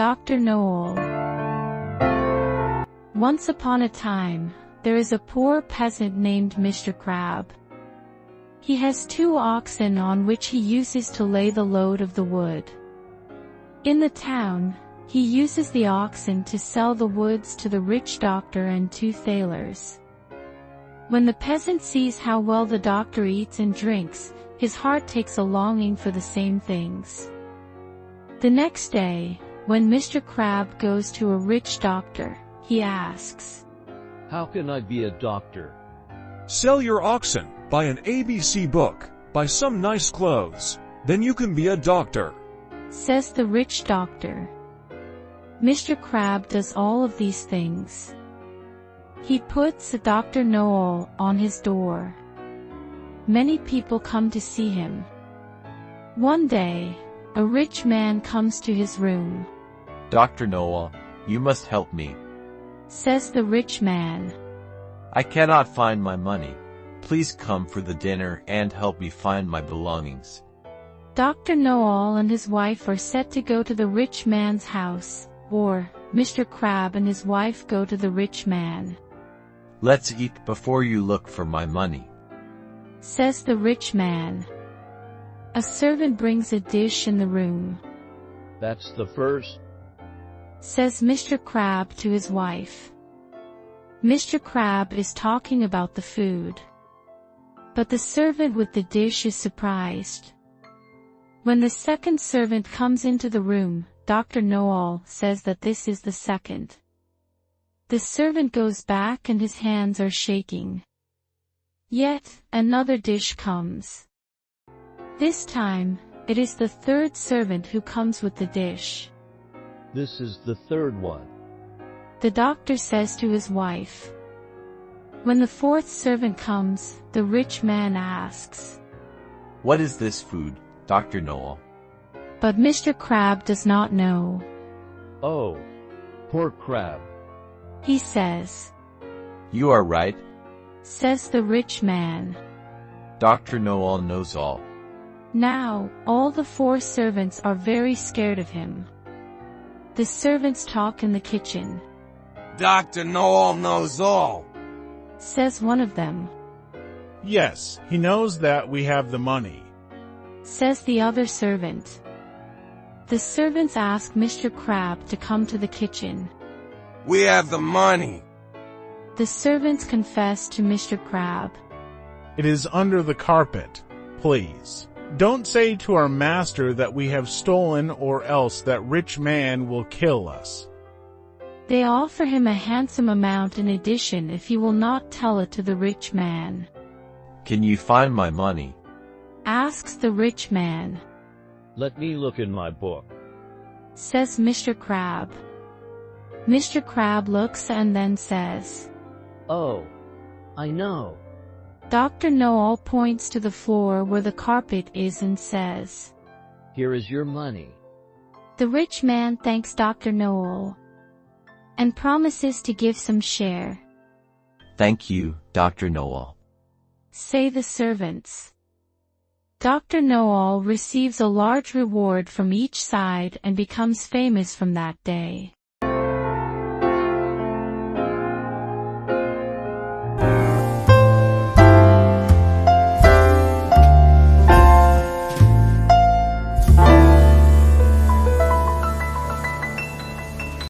Dr. Noel. Once upon a time, there is a poor peasant named Mr. Crabb. He has 2 oxen on which he uses to lay the load of the wood. In the town, he uses the oxen to sell the woods to the rich doctor and 2 thalers. When the peasant sees how well the doctor eats and drinks, his heart takes a longing for the same things. The next day, when Mr. Crabb goes to a rich doctor, he asks, "How can I be a doctor?" "Sell your oxen, buy an ABC book, buy some nice clothes, then you can be a doctor," says the rich doctor. Mr. Crabb does all of these things. He puts a Dr. Noel on his door. Many people come to see him. One day, a rich man comes to his room. "Dr. Noel, you must help me," says the rich man. "I cannot find my money. Please come for the dinner and help me find my belongings." Dr. Noel and his wife are set to go to the rich man's house, or Mr. Crabb and his wife go to the rich man. "Let's eat before you look for my money," says the rich man. A servant brings a dish in the room. "That's the first," says Mr. Crabb to his wife. Mr. Crabb is talking about the food. But the servant with the dish is surprised. When the second servant comes into the room, Dr. Noel says that this is the second. The servant goes back and his hands are shaking. Yet another dish comes. This time, it is the third servant who comes with the dish. "This is the third one," the doctor says to his wife. When the fourth servant comes, the rich man asks, "What is this food, Dr. Noel?" But Mr. Crabb does not know. "Oh, poor Crabb," he says. "You are right," says the rich man. "Dr. Noel knows all." Now, all the 4 servants are very scared of him. The servants talk in the kitchen. "Dr. Noel knows all," says one of them. "Yes, he knows that we have the money," says the other servant. The servants ask Mr. Crabb to come to the kitchen. "We have the money." The servants confess to Mr. Crabb. "It is under the carpet. Please, don't say to our master that we have stolen, or else that rich man will kill us." They offer him a handsome amount in addition if he will not tell it to the rich man. "Can you find my money?" asks the rich man. "Let me look in my book," says Mr. Crabb. Mr. Crabb looks and then says, "Oh, I know." Dr. Noel points to the floor where the carpet is and says, "Here is your money." The rich man thanks Dr. Noel and promises to give some share. "Thank you, Dr. Noel," say the servants. Dr. Noel receives a large reward from each side and becomes famous from that day.